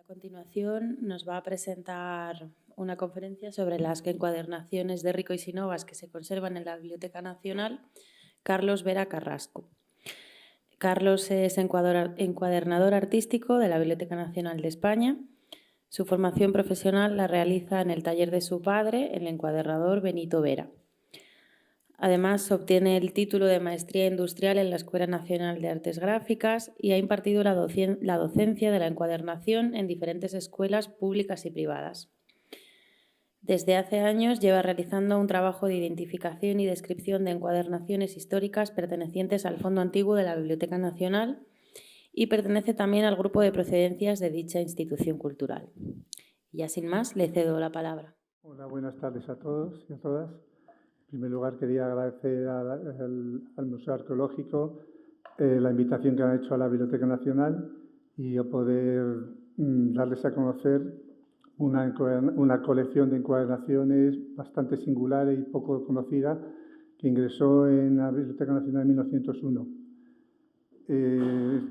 continuación nos va a presentar una conferencia sobre las encuadernaciones de Rico y Sinovas que se conservan en la Biblioteca Nacional, Carlos Vera Carrasco. Carlos es encuadernador artístico de la Biblioteca Nacional de España. Su formación profesional la realiza en el taller de su padre, el encuadernador Benito Vera. Además, obtiene el título de Maestría Industrial en la Escuela Nacional de Artes Gráficas y ha impartido la docencia de la encuadernación en diferentes escuelas públicas y privadas. Desde hace años lleva realizando un trabajo de identificación y descripción de encuadernaciones históricas pertenecientes al Fondo Antiguo de la Biblioteca Nacional y pertenece también al grupo de procedencias de dicha institución cultural. Y ya sin más, le cedo la palabra. Hola, buenas tardes a todos y a todas. En primer lugar, quería agradecer al Museo Arqueológico la invitación que han hecho a la Biblioteca Nacional y a poder darles a conocer una colección de encuadernaciones bastante singular y poco conocida que ingresó en la Biblioteca Nacional en 1901.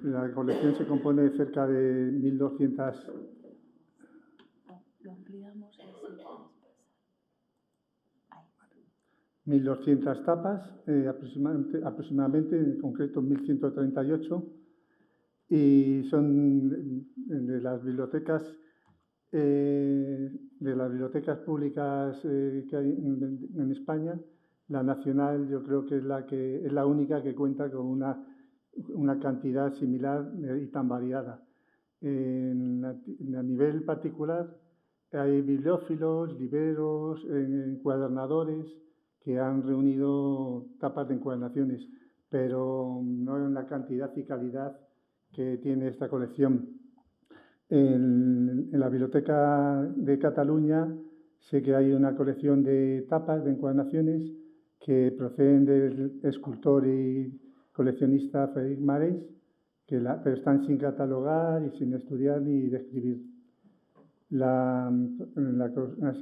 La colección se compone de cerca de 1.200... Lo ampliamos así. 1.200 tapas, aproximadamente, en concreto 1.138, y son de las bibliotecas públicas que hay en España. La nacional yo creo que es la única que cuenta con una cantidad similar y tan variada. A nivel particular hay bibliófilos, libreros, encuadernadores que han reunido tapas de encuadernaciones, pero no en la cantidad y calidad que tiene esta colección. En la Biblioteca de Cataluña sé que hay una colección de tapas de encuadernaciones que proceden del escultor y coleccionista Frederic Mareix, pero están sin catalogar y sin estudiar ni describir.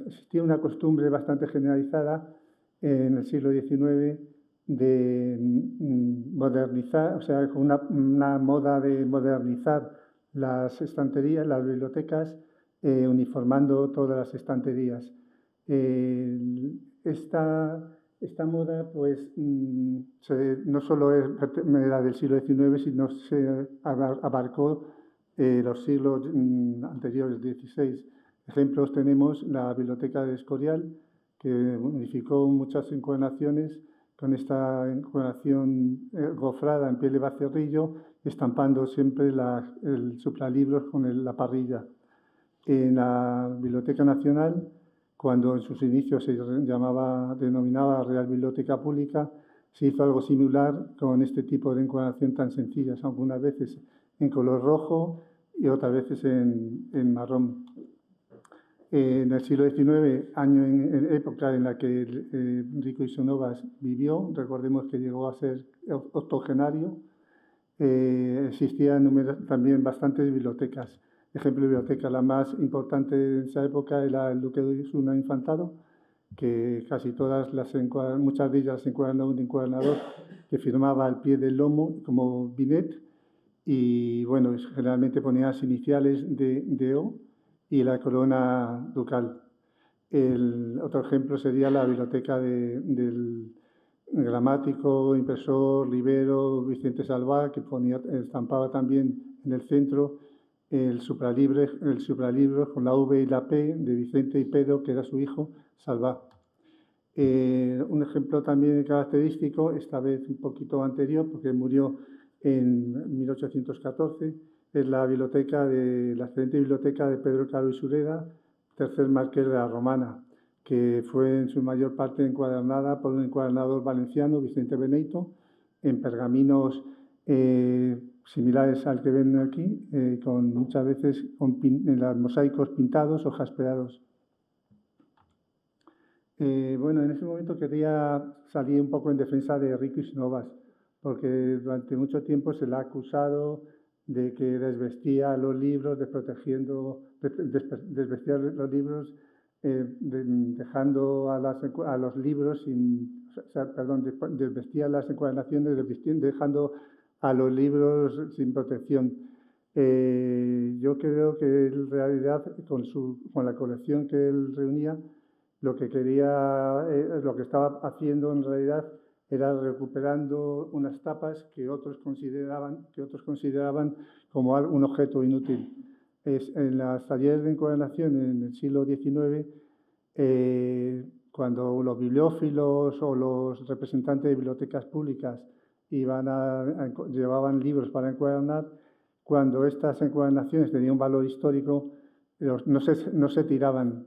Existía una costumbre bastante generalizada en el siglo XIX de modernizar, o sea, una moda de modernizar las estanterías, las bibliotecas, uniformando todas las estanterías. Esta moda, pues, no solo era del siglo XIX, sino se abarcó los siglos anteriores, XVI. Ejemplos tenemos la Biblioteca de Escorial, que unificó muchas encuadernaciones con esta encuadernación gofrada en piel de becerrillo, estampando siempre el supralibros con la parrilla. En la Biblioteca Nacional, cuando en sus inicios se denominaba Real Biblioteca Pública, se hizo algo similar con este tipo de encuadernación tan sencillas, algunas veces en color rojo y otras veces en marrón. En el siglo XIX, en época en la que Rico y Sinovas vivió, recordemos que llegó a ser octogenario, existían también bastantes bibliotecas. Ejemplo de biblioteca, la más importante de esa época era el Duque de Osuna Infantado, que casi muchas de ellas las encuadernaba un encuadernador que firmaba al pie del lomo como Binet, y bueno, generalmente ponía las iniciales de O y la corona ducal. Otro ejemplo sería la biblioteca del gramático, impresor, libero Vicente Salvá, que estampaba también en el centro el supralibro con la V y la P de Vicente y Pedro, que era su hijo, Salvá. Un ejemplo también característico, esta vez un poquito anterior, porque murió en 1814, es la excelente biblioteca de Pedro Caro y Sureda, tercer marqués de la Romana, que fue en su mayor parte encuadernada por un encuadernador valenciano, Vicente Benito, en pergaminos similares al que ven aquí, muchas veces en los mosaicos pintados o jaspeados. Bueno, en ese momento quería salir un poco en defensa de Rico y Sinovas, porque durante mucho tiempo se le ha acusado de que desvestía los libros, desvestía los libros, dejando a los libros desvestía las encuadernaciones, dejando a los libros sin protección. Yo creo que en realidad con la colección que él reunía, lo que estaba haciendo en realidad era recuperando unas tapas que otros consideraban como un objeto inútil. En los talleres de encuadernación en el siglo XIX, cuando los bibliófilos o los representantes de bibliotecas públicas llevaban libros para encuadernar, cuando estas encuadernaciones tenían un valor histórico, no se tiraban.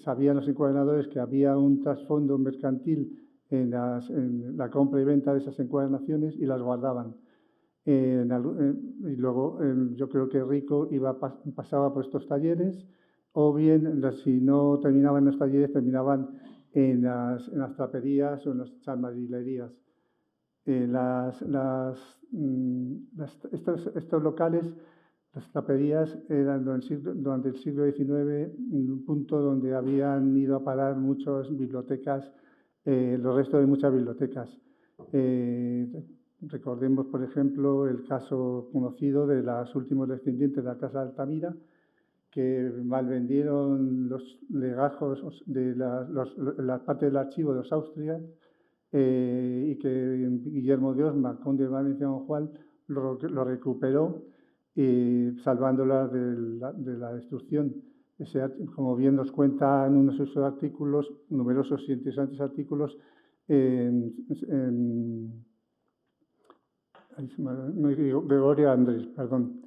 Sabían los encuadernadores que había un trasfondo mercantil en la compra y venta de esas encuadernaciones y las guardaban. Y luego yo creo que Rico pasaba por estos talleres, o bien, si no terminaban en los talleres, terminaban en las traperías o en las charmadilerías. Estos locales, las taperías, eran durante el siglo XIX un punto donde habían ido a parar muchas bibliotecas, los restos de muchas bibliotecas. Recordemos, por ejemplo, el caso conocido de los últimos descendientes de la Casa de Altamira, que malvendieron los legajos de la parte del archivo de los Austrias, y que Guillermo de Osma, conde de Valencia Don Juan, lo recuperó, salvándola de la destrucción. Como bien nos cuenta en uno de sus artículos, numerosos y interesantes artículos, Gregorio Andrés, perdón.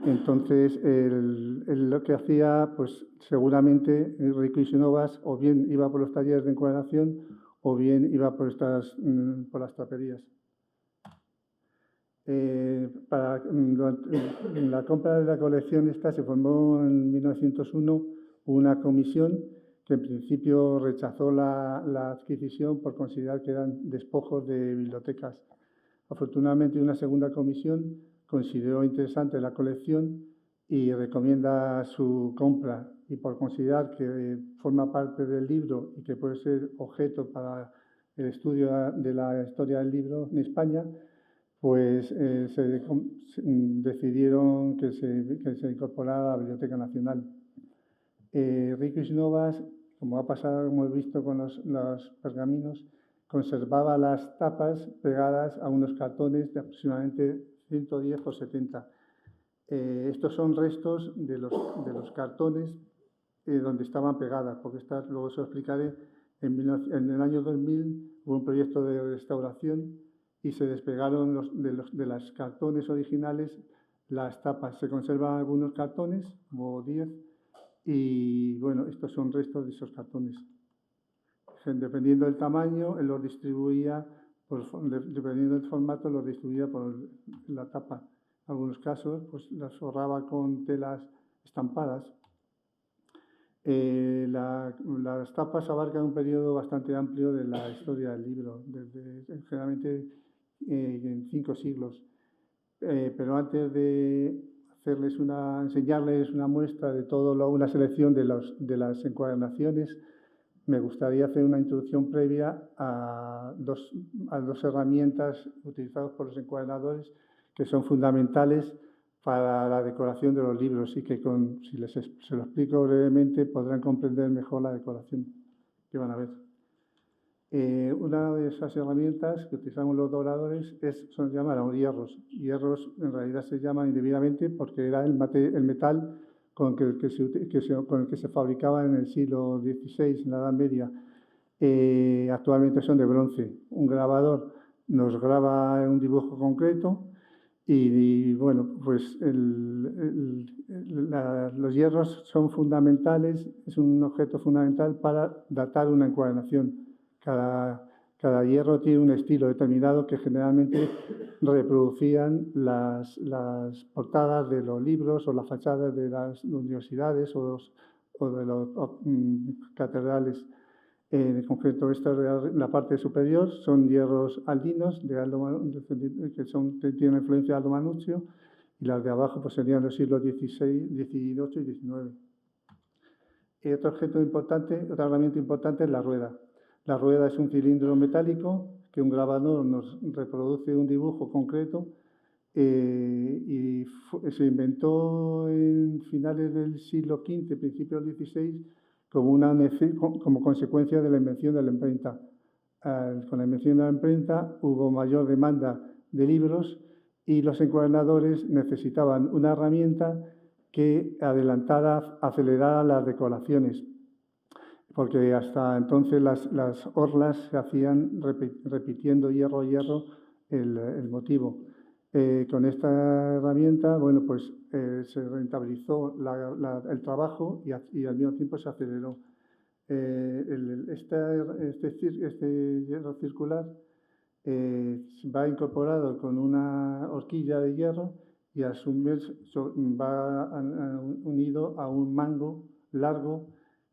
Entonces, él lo que hacía, pues seguramente Rico y Sinovas o bien iba por los talleres de encuadernación o bien iba por las traperías. La compra de la colección esta se formó en 1901 una comisión que en principio rechazó la adquisición por considerar que eran despojos de bibliotecas. Afortunadamente, una segunda comisión consideró interesante la colección y recomienda su compra, y por considerar que forma parte del libro y que puede ser objeto para el estudio de la historia del libro en España, pues decidieron que se incorporara a la Biblioteca Nacional. Rico y Sinovas, como ha pasado, como hemos visto con los pergaminos, conservaba las tapas pegadas a unos cartones de aproximadamente 110 por 70. Estos son restos de los cartones donde estaban pegadas, porque luego se lo explicaré. En el año 2000 hubo un proyecto de restauración y se despegaron de los cartones originales las tapas. Se conservan algunos cartones, como 10, y bueno, estos son restos de esos cartones. Dependiendo del tamaño, él los distribuía, dependiendo del formato, los distribuía por la tapa. En algunos casos, pues las forraba con telas estampadas. Las tapas abarcan un periodo bastante amplio de la historia del libro, generalmente en 5 siglos. Pero antes de enseñarles una muestra de una selección de las encuadernaciones, me gustaría hacer una introducción previa a dos herramientas utilizadas por los encuadernadores que son fundamentales para la decoración de los libros y que si se lo explico brevemente podrán comprender mejor la decoración que van a ver. Una de esas herramientas que utilizamos los dobladores son llamados hierros. Hierros en realidad se llaman indebidamente porque era el metal con el que se fabricaba en el siglo XVI, en la Edad Media. Actualmente son de bronce. Un grabador nos graba un dibujo concreto y bueno, pues los hierros son fundamentales, es un objeto fundamental para datar una encuadernación. Cada hierro tiene un estilo determinado que generalmente reproducían las portadas de los libros o las fachadas de las universidades o de las catedrales. En concreto, la parte superior son hierros aldinos que tienen una influencia de Aldo Manuzio, y las de abajo pues, serían del siglo XVI, XVIII y XIX. Otra herramienta importante es la rueda. La rueda es un cilindro metálico que un grabador nos reproduce un dibujo concreto se inventó en finales del siglo XV, principios del XVI, como consecuencia de la invención de la imprenta. Con la invención de la imprenta hubo mayor demanda de libros y los encuadernadores necesitaban una herramienta que acelerara las decoraciones, porque hasta entonces las orlas se hacían repitiendo hierro a hierro el motivo. Con esta herramienta, bueno, pues se rentabilizó el trabajo y al mismo tiempo se aceleró. Este hierro circular va incorporado con una horquilla de hierro y a su vez va unido a un mango largo,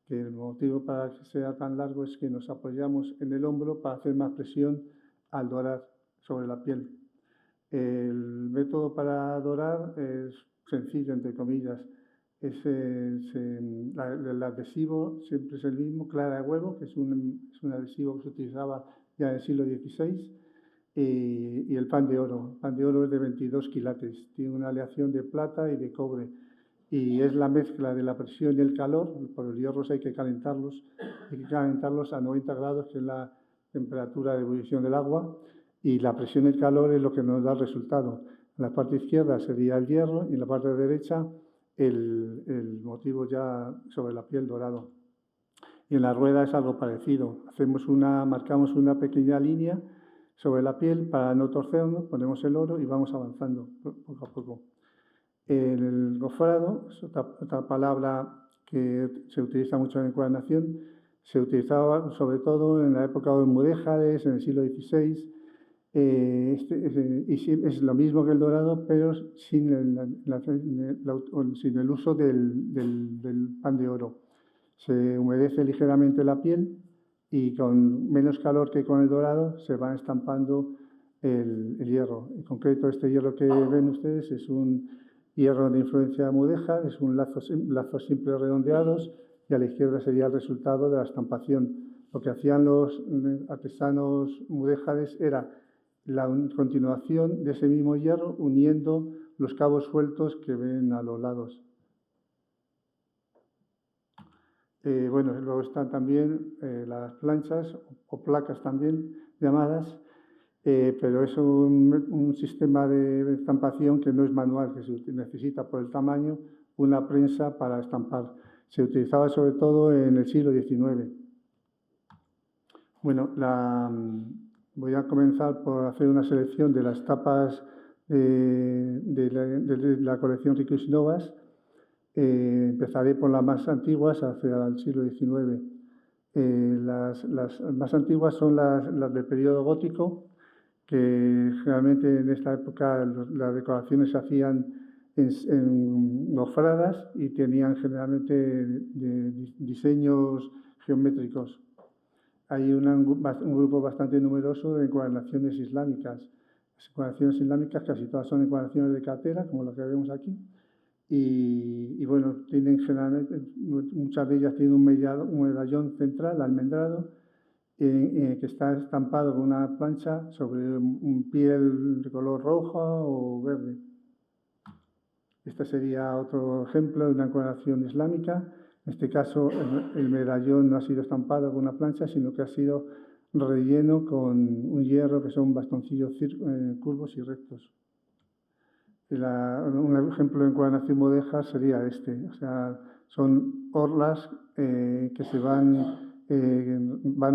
que el motivo para que sea tan largo es que nos apoyamos en el hombro para hacer más presión al dorar sobre la piel. El método para dorar es sencillo, entre comillas. El adhesivo siempre es el mismo, clara de huevo, que es un adhesivo que se utilizaba ya en el siglo XVI, y el pan de oro. El pan de oro es de 22 quilates, tiene una aleación de plata y de cobre, y es la mezcla de la presión y el calor. Por los hierros hay que calentarlos a 90 grados, que es la temperatura de ebullición del agua, y la presión y el calor es lo que nos da el resultado. En la parte izquierda sería el hierro y en la parte derecha el motivo ya sobre la piel dorado. Y en la rueda es algo parecido. Marcamos una pequeña línea sobre la piel para no torcernos, ponemos el oro y vamos avanzando poco a poco. El gofrado es otra palabra que se utiliza mucho en encuadernación. Se utilizaba sobre todo en la época de mudéjares, en el siglo XVI. Es lo mismo que el dorado, pero sin el uso del pan de oro. Se humedece ligeramente la piel y con menos calor que con el dorado se va estampando el hierro. En concreto, este hierro que ven ustedes es un hierro de influencia mudéjar, es un lazos simples redondeados, y a la izquierda sería el resultado de la estampación. Lo que hacían los artesanos mudéjares era la continuación de ese mismo hierro uniendo los cabos sueltos que ven a los lados. Luego están también las planchas o placas también llamadas, pero es un sistema de estampación que no es manual, que se necesita por el tamaño una prensa para estampar. Se utilizaba sobre todo en el siglo XIX. Bueno, voy a comenzar por hacer una selección de las tapas de la colección Rico y Novas. Empezaré por las más antiguas, hacia el siglo XIX. Las más antiguas son las del periodo gótico, que generalmente en esta época las decoraciones se hacían en gofradas y tenían generalmente diseños geométricos. Hay un grupo bastante numeroso de encuadernaciones islámicas. Las encuadernaciones islámicas casi todas son encuadernaciones de cartera, como las que vemos aquí. Y bueno, tienen generalmente, muchas de ellas tienen un medallón central almendrado que está estampado con una plancha sobre un piel de color roja o verde. Este sería otro ejemplo de una encuadernación islámica. En este caso, el medallón no ha sido estampado con una plancha, sino que ha sido relleno con un hierro que son bastoncillos curvos y rectos. Un ejemplo de encuadernación mudéjar sería este. O sea, son orlas que se van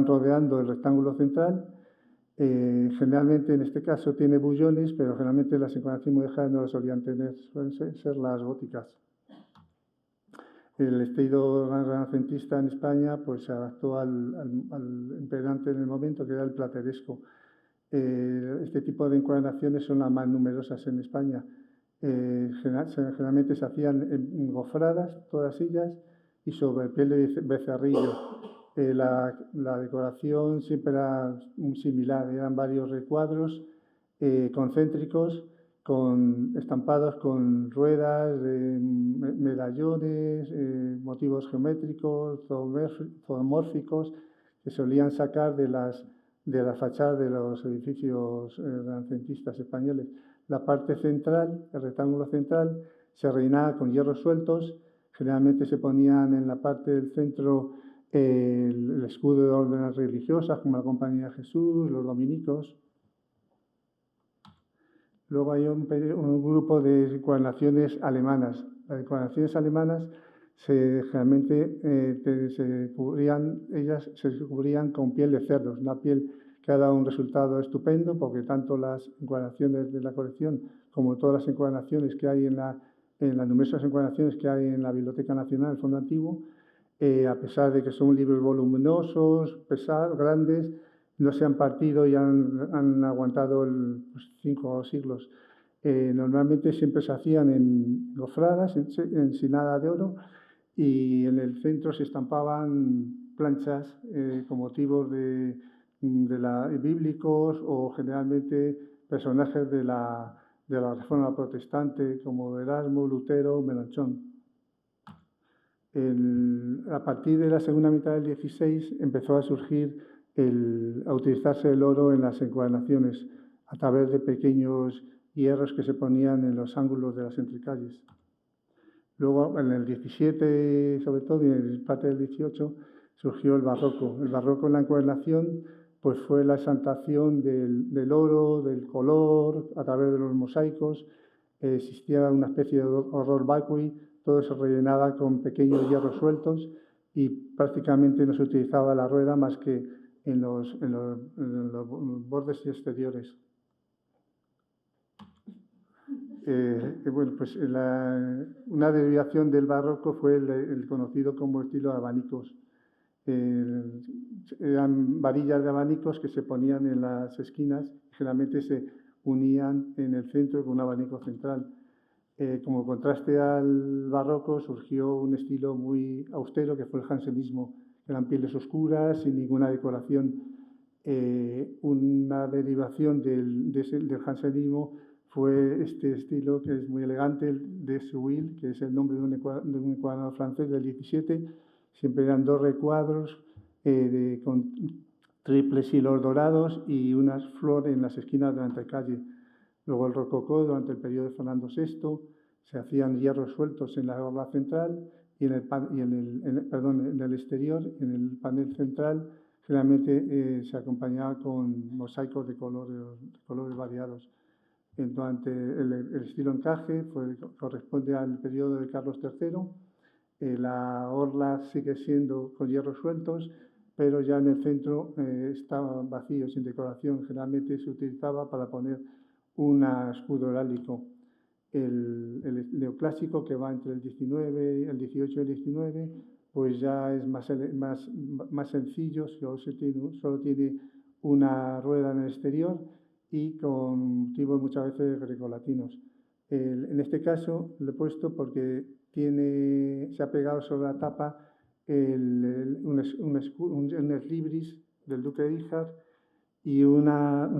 rodeando el rectángulo central. Generalmente, en este caso, tiene bullones, pero generalmente las encuadernaciones mudéjares no las solían tener, suelen ser las góticas. El estilo renacentista en España pues, se adaptó al imperante en el momento, que era el plateresco. Este tipo de encuadernaciones son las más numerosas en España. Generalmente se hacían en gofradas, todas ellas, y sobre piel de becerrillo. La decoración siempre era similar, eran varios recuadros concéntricos estampados con ruedas, medallones, motivos geométricos, zoomórficos, que solían sacar de las fachadas de los edificios renacentistas españoles. La parte central, el rectángulo central, se rellenaba con hierros sueltos. Generalmente se ponían en la parte del centro el escudo de órdenes religiosas, como la Compañía de Jesús, los dominicos. Luego hay un grupo de encuadernaciones alemanas. Las encuadernaciones alemanas generalmente ellas se cubrían con piel de cerdos, una piel que ha dado un resultado estupendo, porque tanto las encuadernaciones de la colección como todas las encuadernaciones que hay en las numerosas encuadernaciones que hay en la Biblioteca Nacional, el Fondo Antiguo, a pesar de que son libros voluminosos, pesados, grandes, no se han partido y han aguantado 5 siglos. Normalmente siempre se hacían en gofradas, encinada de oro, y en el centro se estampaban planchas con motivos bíblicos o generalmente personajes de la Reforma Protestante como Erasmo, Lutero, Melanchthon. A partir de la segunda mitad del XVI empezó a surgir a utilizarse el oro en las encuadernaciones a través de pequeños hierros que se ponían en los ángulos de las entrecalles. Luego, en el XVII, sobre todo, y en parte del XVIII, surgió el barroco. El barroco en la encuadernación pues, fue la exaltación del oro, del color, a través de los mosaicos. Existía una especie de horror vacui, todo se rellenaba con pequeños hierros sueltos y prácticamente no se utilizaba la rueda más que en los bordes exteriores. Bueno, pues una derivación del barroco fue el conocido como estilo de abanicos. Eran varillas de abanicos que se ponían en las esquinas y generalmente se unían en el centro con un abanico central. Como contraste al barroco surgió un estilo muy austero que fue el jansenismo. Eran pieles oscuras, sin ninguna decoración. Una derivación del jansenismo fue este estilo que es muy elegante, el de Seuil, que es el nombre de un encuadernador francés del XVII. Siempre eran 2 recuadros con triples hilos dorados y unas flores en las esquinas de la entrecalle. Luego el rococó, durante el periodo de Fernando VI, se hacían hierros sueltos en la orla central y en el exterior, en el panel central, generalmente se acompañaba con mosaicos de colores variados. Durante el estilo encaje corresponde al periodo de Carlos III. La orla sigue siendo con hierros sueltos, pero ya en el centro estaba vacío, sin decoración. Generalmente se utilizaba para poner un escudo herálico. El neoclásico, que va entre el 18 y el 19, pues ya es más sencillo, solo tiene una rueda en el exterior y con motivos muchas veces grecolatinos. En este caso lo he puesto porque se ha pegado sobre la tapa un ex libris del duque de Híjar y una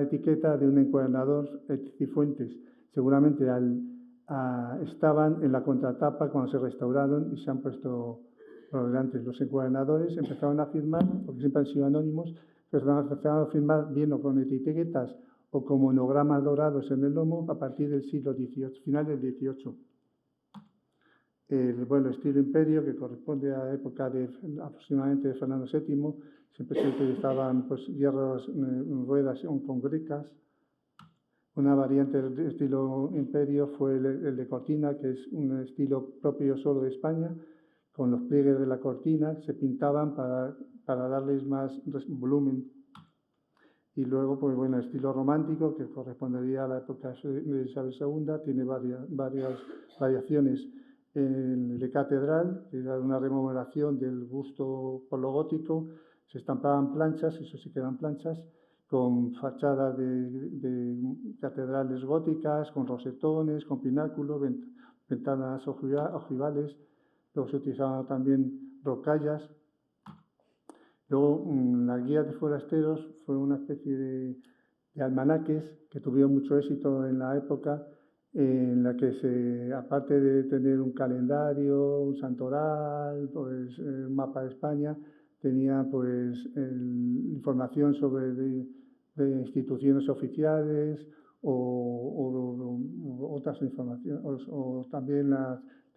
etiqueta de un encuadernador Cifuentes. Seguramente estaban en la contratapa cuando se restauraron y se han puesto por delante. Los encuadernadores empezaron a firmar, porque siempre han sido anónimos, empezaron a firmar bien o con etiquetas o con monogramas dorados en el lomo a partir del siglo XVIII, final del XVIII. El estilo imperio, que corresponde a la época aproximadamente de Fernando VII, siempre se utilizaban hierros, ruedas con grecas. Una variante del estilo imperio fue el de cortina, que es un estilo propio solo de España. Con los pliegues de la cortina se pintaban para darles más volumen. Y luego, pues bueno, el estilo romántico, que correspondería a la época de Isabel II, tiene varias variaciones. El de catedral, que era una remodelación del gusto por lo gótico, se estampaban planchas, eso sí que eran planchas, con fachadas de catedrales góticas, con rosetones, con pináculos, ventanas ojivales. Luego se utilizaban también rocallas. Luego, la guía de forasteros fue una especie de almanaques que tuvieron mucho éxito en la época, en la que aparte de tener un calendario, un santoral, pues, un mapa de España, tenía pues información sobre de instituciones oficiales o otras informaciones, o también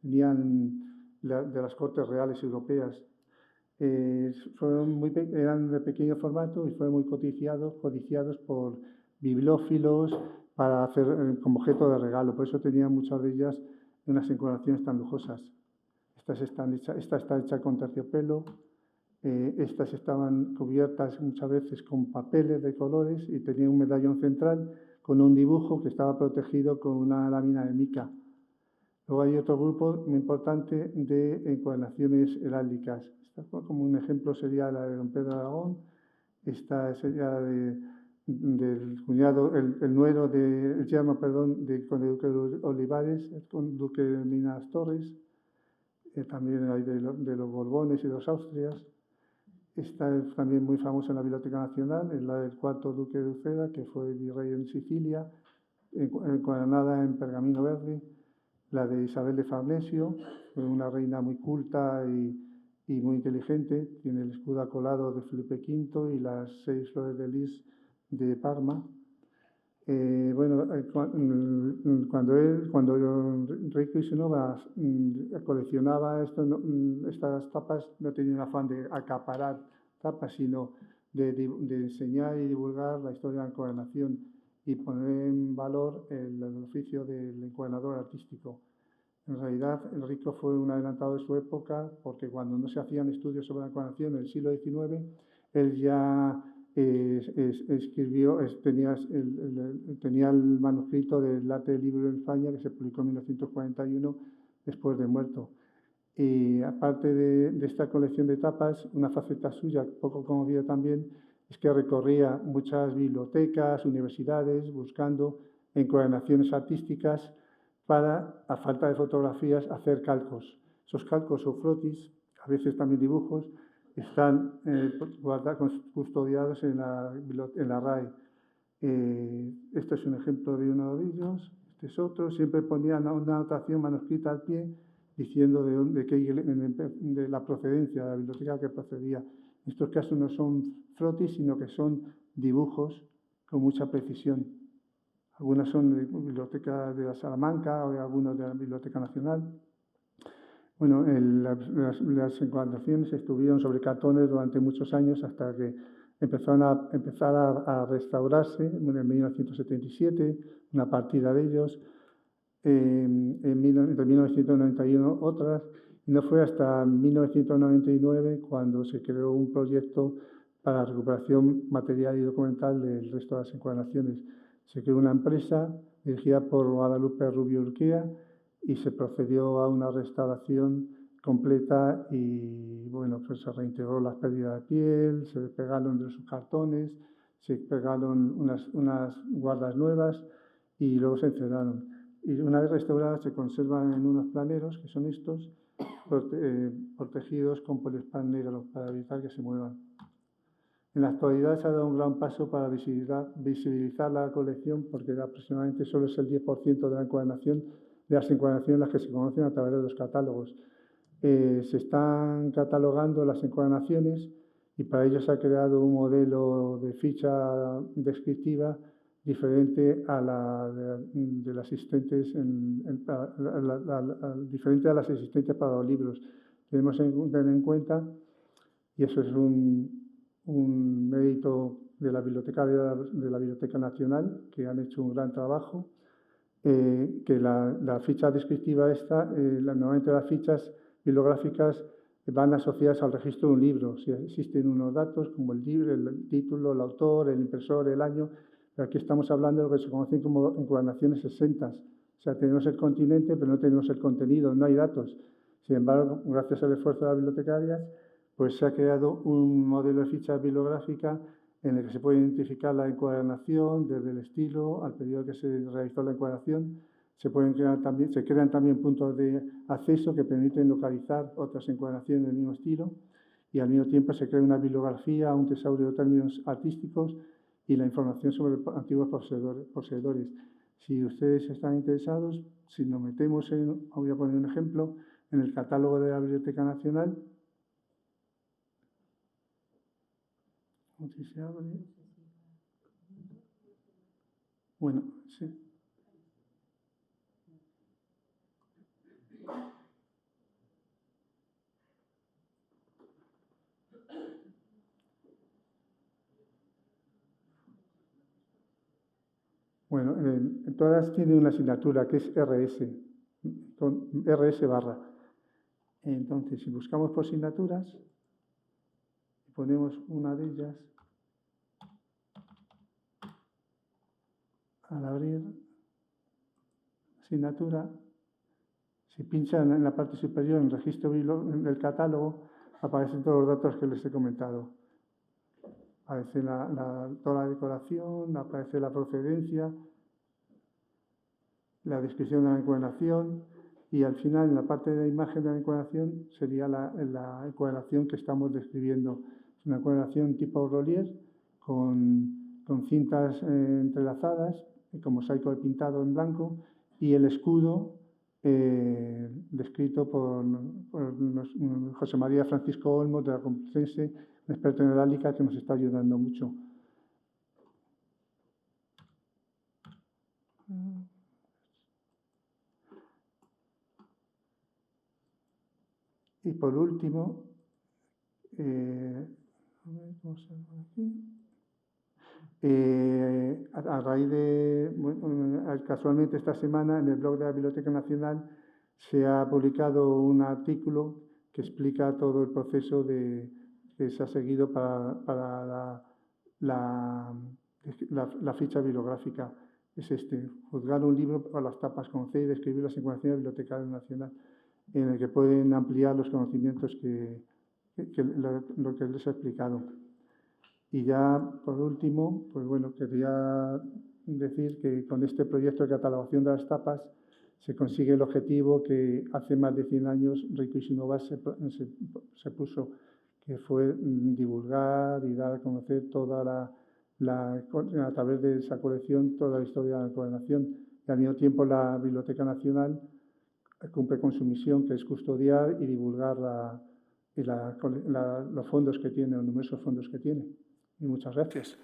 tenían de las Cortes Reales Europeas. Eran de pequeño formato y fueron muy codiciados por bibliófilos para hacer como objeto de regalo. Por eso tenían muchas de ellas unas encuadernaciones tan lujosas. Esta está hecha con terciopelo. Estas estaban cubiertas muchas veces con papeles de colores y tenía un medallón central con un dibujo que estaba protegido con una lámina de mica. Luego hay otro grupo muy importante de encuadernaciones heráldicas. Como un ejemplo sería la de don Pedro de Aragón. Esta sería del cuñado, el nuero el yerno, perdón, del conde duque de Olivares, el conde duque de Minas Torres. También hay de los Borbones y de los Austrias. Esta es también muy famosa en la Biblioteca Nacional, es la del cuarto duque de Uceda, que fue virrey en Sicilia, encuadernada en pergamino verde. La de Isabel de Farnesio, una reina muy culta y muy inteligente, tiene el escudo acolado de Felipe V y las 6 flores de lis de Parma. Cuando Rico y Sinova coleccionaba estas tapas, no tenía un afán de acaparar tapas, sino de enseñar y divulgar la historia de la encuadernación y poner en valor el oficio del encuadernador artístico. En realidad, Rico fue un adelantado de su época, porque cuando no se hacían estudios sobre la encuadernación en el siglo XIX, él ya tenía el manuscrito del arte del libro de España, que se publicó en 1941, después de muerto. Y aparte de esta colección de tapas, una faceta suya, poco conocida también, es que recorría muchas bibliotecas, universidades, buscando encuadernaciones artísticas para, a falta de fotografías, hacer calcos. Esos calcos o frotis, a veces también dibujos, están custodiados en la RAE. Este es un ejemplo de uno de ellos, este es otro. Siempre ponían una anotación manuscrita al pie diciendo de la procedencia, de la biblioteca que procedía. En estos casos no son frotis, sino que son dibujos con mucha precisión. Algunas son de la Biblioteca de la Salamanca o de algunos de la Biblioteca Nacional. Bueno, las encuadernaciones estuvieron sobre cartones durante muchos años hasta que empezaron a restaurarse en 1977, una partida de ellos, entre 1991 otras, y no fue hasta 1999 cuando se creó un proyecto para la recuperación material y documental del resto de las encuadernaciones. Se creó una empresa dirigida por Guadalupe Rubio Urquía y se procedió a una restauración completa y bueno, pues se reintegró las pérdidas de piel, se pegaron de sus cartones, se pegaron unas guardas nuevas y luego se encerraron. Y una vez restauradas se conservan en unos planeros, que son estos, protegidos con poliespán negro para evitar que se muevan. En la actualidad se ha dado un gran paso para visibilizar la colección, porque aproximadamente solo es el 10% de la encuadernación, de las encuadernaciones las que se conocen a través de los catálogos. Se están catalogando las encuadernaciones y para ello se ha creado un modelo de ficha descriptiva diferente a la de las existentes diferente a las existentes para los libros. Tenemos que tener en cuenta, y eso es un mérito de la Biblioteca Nacional, que han hecho un gran trabajo, que la ficha descriptiva normalmente las fichas bibliográficas van asociadas al registro de un libro. Si existen unos datos como el libro, el título, el autor, el impresor, el año, pero aquí estamos hablando de lo que se conocen como encuadernaciones exentas. O sea, tenemos el continente, pero no tenemos el contenido, no hay datos. Sin embargo, gracias al esfuerzo de las bibliotecarias, pues se ha creado un modelo de ficha bibliográfica en el que se puede identificar la encuadernación desde el estilo al periodo que se realizó la encuadernación. Se crean también puntos de acceso que permiten localizar otras encuadernaciones del mismo estilo y al mismo tiempo se crea una bibliografía, un tesaurio de términos artísticos y la información sobre antiguos poseedores. Si ustedes están interesados, si nos metemos voy a poner un ejemplo, en el catálogo de la Biblioteca Nacional, si se abre. Bueno, sí. Bueno, todas tienen una asignatura que es RS, con RS barra. Entonces, si buscamos por asignaturas, ponemos una de ellas, al abrir asignatura, si pinchan en la parte superior en el registro del catálogo, aparecen todos los datos que les he comentado. Aparece toda la decoración, aparece la procedencia, la descripción de la encuadernación y al final, en la parte de la imagen de la encuadernación, sería la encuadernación que estamos describiendo. Es una encuadernación tipo Rollier con cintas entrelazadas, con mosaico de pintado en blanco y el escudo descrito por José María Francisco Olmos de la Complutense, un experto en heráldica que nos está ayudando mucho. Y por último, a raíz de, casualmente esta semana, en el blog de la Biblioteca Nacional se ha publicado un artículo que explica todo el proceso que se ha seguido para la ficha bibliográfica. Es juzgar un libro por las tapas, conocer y describir las encuadernaciones bibliotecarias nacional, en el que pueden ampliar los conocimientos lo que les he explicado. Y ya, por último, pues bueno, quería decir que con este proyecto de catalogación de las tapas se consigue el objetivo que hace más de 100 años Rico y Sinovas se puso, que fue divulgar y dar a conocer a través de esa colección toda la historia de la encuadernación. Y al mismo tiempo la Biblioteca Nacional cumple con su misión, que es custodiar y divulgar los fondos que tiene, los numerosos fondos que tiene. Y muchas gracias.